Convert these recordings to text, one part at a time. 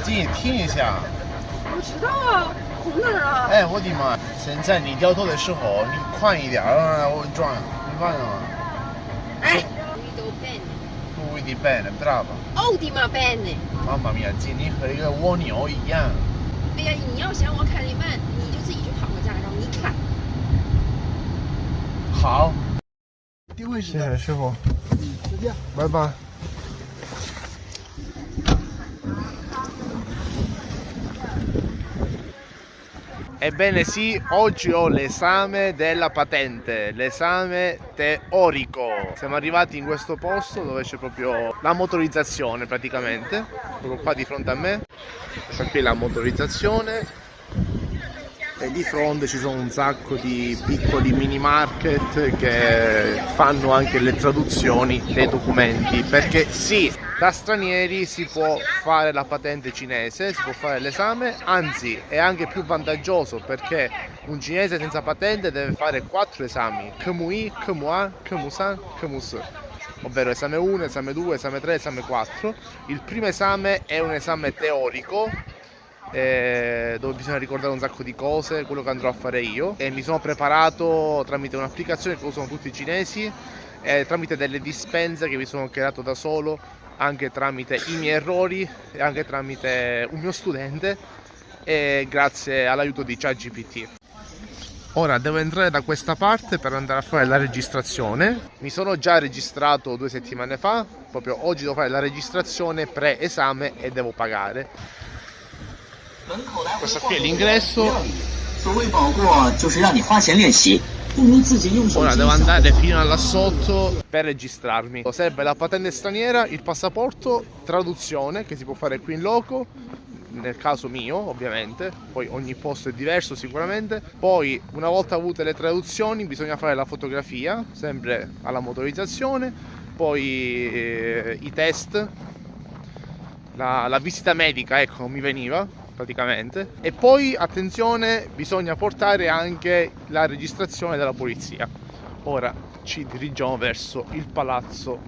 进听一下。我知道啊，红哪儿啊？哎，我的妈！现在你掉头的时候，你快一点啊！我撞，你完了。哎，Guidi bene, brava. Ottima bene。mamma mia，姐，你和一个蜗牛一样。哎呀，你要想我开得慢，你就自己去考个驾照，你开。好。定位谢谢师傅。再见。拜拜。Ebbene sì, oggi ho l'esame della patente, l'esame teorico. Siamo arrivati in questo posto dove c'è proprio la motorizzazione praticamente, proprio qua di fronte a me. Questa qui è la motorizzazione e di fronte ci sono un sacco di piccoli mini market che fanno anche le traduzioni dei documenti, perché sì, da stranieri si può fare la patente cinese, si può fare l'esame, anzi è anche più vantaggioso perché un cinese senza patente deve fare 4 esami: KMUI, KMUA, KMUSAN, KMUS, ovvero esame 1, esame 2, esame 3, esame 4. Il primo esame è un esame teorico dove bisogna ricordare un sacco di cose, quello che andrò a fare io, e mi sono preparato tramite un'applicazione che usano tutti i cinesi, tramite delle dispense che mi sono creato da solo, anche tramite i miei errori e anche tramite un mio studente, e grazie all'aiuto di ChatGPT. Ora devo entrare da questa parte per andare a fare la registrazione. Mi sono già registrato 2 settimane fa, proprio oggi devo fare la registrazione pre-esame e devo pagare. Questo qui è l'ingresso. Ora devo andare fino là sotto per registrarmi. Serve la patente straniera, il passaporto, traduzione che si può fare qui in loco, nel caso mio ovviamente, poi ogni posto è diverso sicuramente. Poi una volta avute le traduzioni bisogna fare la fotografia, sempre alla motorizzazione, poi i test, la visita medica, ecco, mi veniva praticamente, e poi attenzione, bisogna portare anche la registrazione della polizia. Ora ci dirigiamo verso il palazzo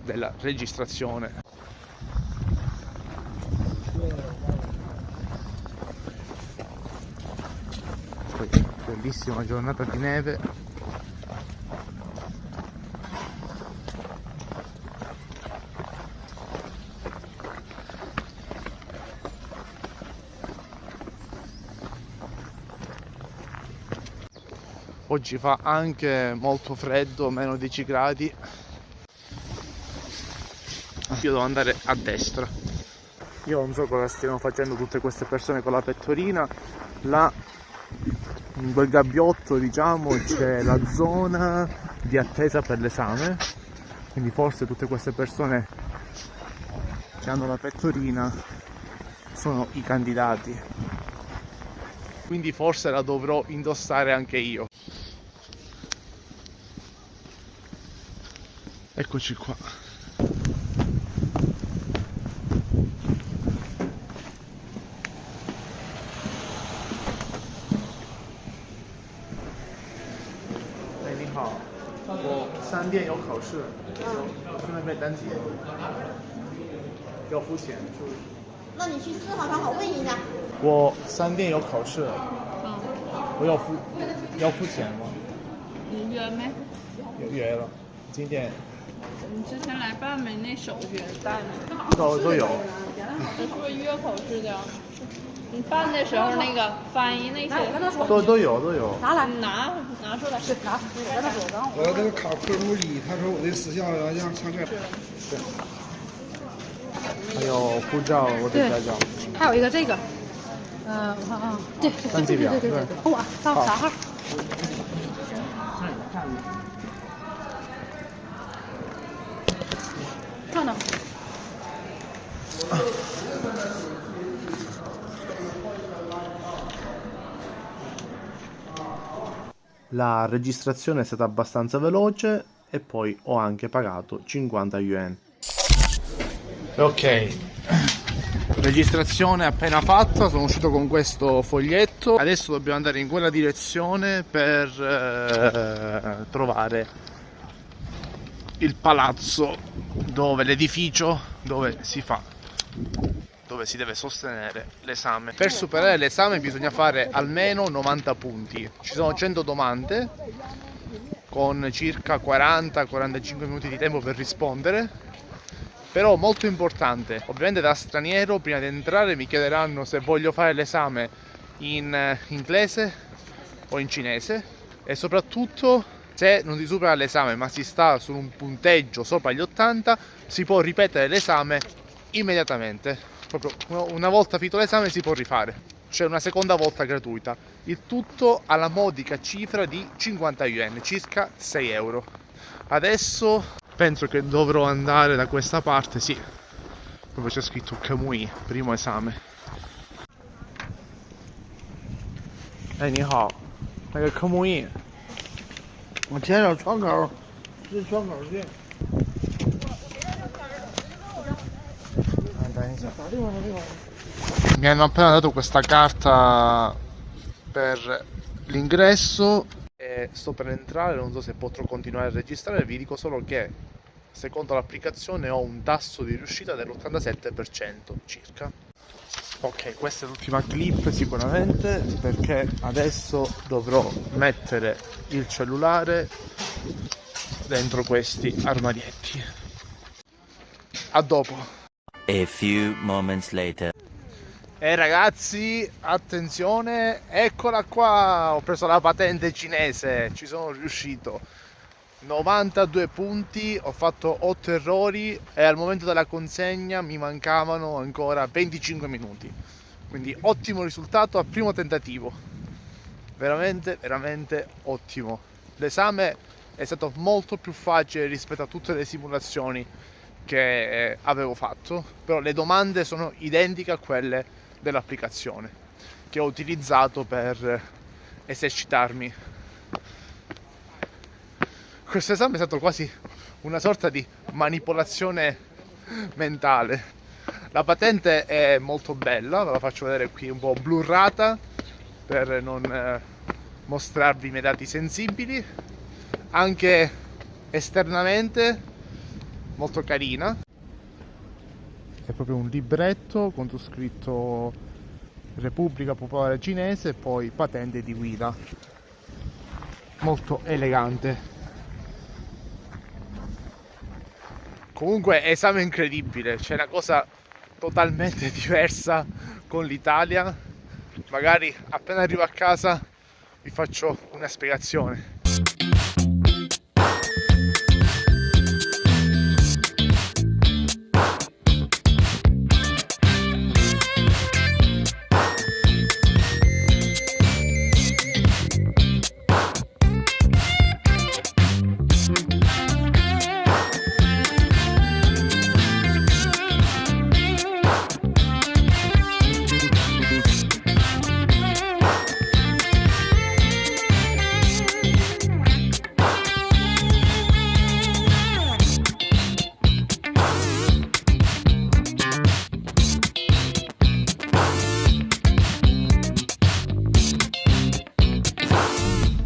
della registrazione. Poi bellissima giornata di neve. Oggi fa anche molto freddo, meno 10 gradi. Io devo andare a destra. Io non so cosa stiano facendo tutte queste persone con la pettorina. Là, in quel gabbiotto, diciamo, c'è la zona di attesa per l'esame. Quindi forse tutte queste persone che hanno la pettorina sono i candidati. Quindi forse la dovrò indossare anche io. Eccoci qua.哎，你好，我3点有考试，顺便背单词，要付钱。那你去4号商场问一下。我3点有考试，我要付钱吗？你约没？约了，几点？你之前来办没？那手续带没？都有。他说约口试的，你办的时候那个翻译那些都有。拿来，拿出来，是拿，我跟他说，然后我要这个考科目1，他说我的私校要让参考。对。还有护照，我的驾照。还有一个这个，我看啊，对，单机表，对，我到啥号？看到。La registrazione è stata abbastanza veloce e poi ho anche pagato 50 yuan. Ok, registrazione appena fatta, sono uscito con questo foglietto. Adesso dobbiamo andare in quella direzione per trovare il palazzo, dove l'edificio dove si fa dove si deve sostenere l'esame. Per superare l'esame bisogna fare almeno 90 punti. Ci sono 100 domande con circa 40-45 minuti di tempo per rispondere. Però molto importante, ovviamente da straniero prima di entrare mi chiederanno se voglio fare l'esame in inglese o in cinese, e soprattutto se non si supera l'esame ma si sta su un punteggio sopra gli 80 si può ripetere l'esame immediatamente. Proprio una volta finito l'esame si può rifare, c'è una seconda volta gratuita. Il tutto alla modica cifra di 50 yuan, circa 6 euro. Adesso penso che dovrò andare da questa parte, sì, proprio c'è scritto Kamui, primo esame. 哎，你好，那个科目一，我填上窗口，是窗口去。等一下。Mi hanno appena dato questa carta per l'ingresso e sto per entrare, non so se potrò continuare a registrare, vi dico solo che secondo l'applicazione ho un tasso di riuscita dell'87% circa. Ok, questa è l'ultima clip sicuramente, perché adesso dovrò mettere il cellulare dentro questi armadietti. A dopo. A few moments later. E ragazzi, attenzione, eccola qua, ho preso la patente cinese, ci sono riuscito. 92 punti, ho fatto 8 errori e al momento della consegna mi mancavano ancora 25 minuti. Quindi ottimo risultato al primo tentativo. Veramente, veramente ottimo. L'esame è stato molto più facile rispetto a tutte le simulazioni che avevo fatto, però le domande sono identiche a quelle dell'applicazione che ho utilizzato per esercitarmi. Questo esame è stato quasi una sorta di manipolazione mentale. La patente è molto bella, ve la faccio vedere qui un po' blurrata per non mostrarvi i miei dati sensibili. Anche esternamente molto carina. È proprio un libretto con scritto Repubblica Popolare Cinese e poi patente di guida. Molto elegante. Comunque esame incredibile, c'è una cosa totalmente diversa con l'Italia. Magari appena arrivo a casa vi faccio una spiegazione.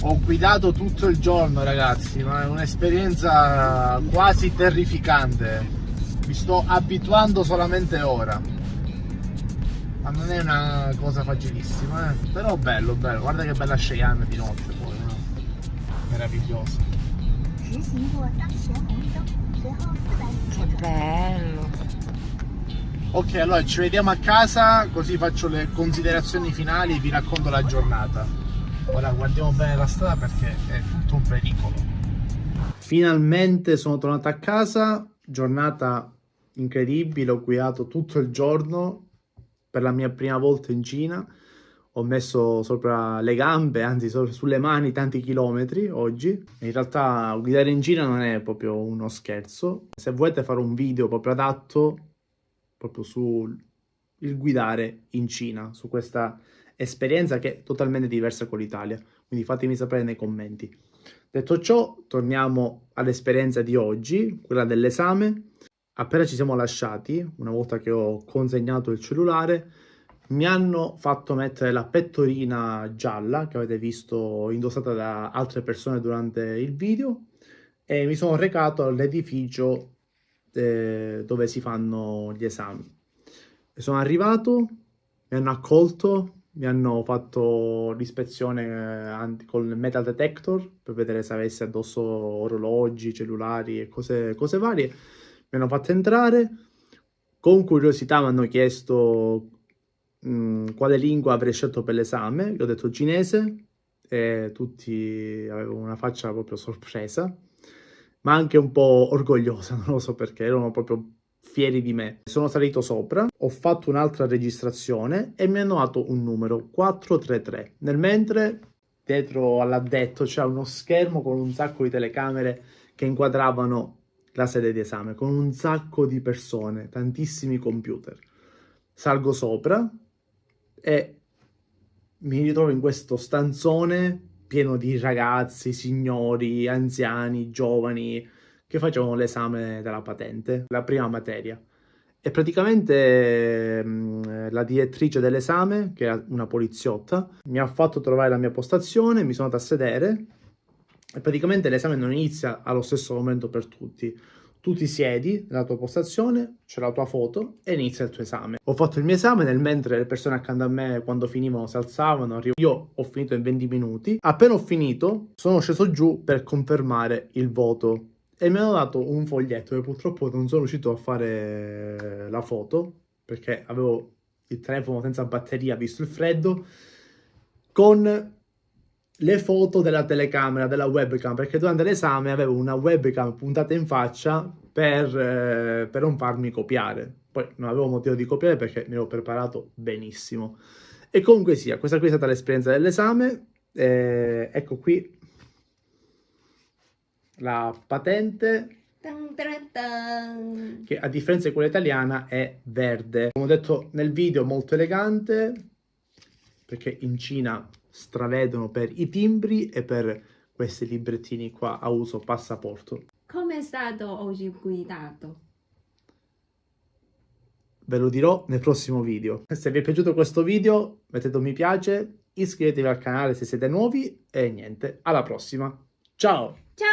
Ho guidato tutto il giorno ragazzi, ma è un'esperienza quasi terrificante. Mi sto abituando solamente ora. Ma non è una cosa facilissima, però bello, bello. Guarda che bella Cheyenne di notte poi, no? Meravigliosa. Che bello. Ok, allora ci vediamo a casa, così faccio le considerazioni finali e vi racconto la giornata. Ora guardiamo bene la strada perché è tutto un pericolo. Finalmente sono tornato a casa, giornata incredibile, ho guidato tutto il giorno per la mia prima volta in Cina. Ho messo sopra le gambe, anzi sulle mani, tanti chilometri oggi. In realtà guidare in Cina non è proprio uno scherzo. Se volete fare un video proprio adatto proprio sul guidare in Cina, su questa esperienza che è totalmente diversa con l'Italia, quindi fatemi sapere nei commenti. Detto ciò, torniamo all'esperienza di oggi, quella dell'esame. Appena ci siamo lasciati, una volta che ho consegnato il cellulare, mi hanno fatto mettere la pettorina gialla che avete visto indossata da altre persone durante il video e mi sono recato all'edificio dove si fanno gli esami. Sono arrivato, mi hanno accolto, mi hanno fatto l'ispezione col metal detector per vedere se avessi addosso orologi, cellulari e cose varie. Mi hanno fatto entrare. Con curiosità mi hanno chiesto quale lingua avrei scelto per l'esame. Io ho detto cinese e tutti avevano una faccia proprio sorpresa, ma anche un po' orgogliosa, non lo so perché, erano proprio fieri di me. Sono salito sopra, ho fatto un'altra registrazione e mi hanno dato un numero 433. Nel mentre dietro all'addetto c'è uno schermo con un sacco di telecamere che inquadravano la sede di esame, con un sacco di persone, tantissimi computer. Salgo sopra e mi ritrovo in questo stanzone pieno di ragazzi, signori, anziani, giovani che facevano l'esame della patente, la prima materia. E praticamente la direttrice dell'esame, che è una poliziotta, mi ha fatto trovare la mia postazione, mi sono andato a sedere e praticamente l'esame non inizia allo stesso momento per tutti. Tu ti siedi nella tua postazione, c'è la tua foto e inizia il tuo esame. Ho fatto il mio esame nel mentre le persone accanto a me quando finivano si alzavano, io ho finito in 20 minuti. Appena ho finito sono sceso giù per confermare il voto e mi hanno dato un foglietto e purtroppo non sono riuscito a fare la foto perché avevo il telefono senza batteria visto il freddo, con le foto della telecamera, della webcam, perché durante l'esame avevo una webcam puntata in faccia per non farmi copiare. Poi non avevo motivo di copiare perché mi ero preparato benissimo. E comunque sia, questa qui è stata l'esperienza dell'esame. Ecco qui la patente, Dun, dun, dun. che a differenza di quella italiana è verde. Come ho detto nel video, molto elegante, perché in Cina stravedono per i timbri e per questi librettini qua a uso passaporto. Come è stato oggi guidato? Ve lo dirò nel prossimo video. Se vi è piaciuto questo video mettete un mi piace, iscrivetevi al canale se siete nuovi e niente, alla prossima. Ciao! Ciao!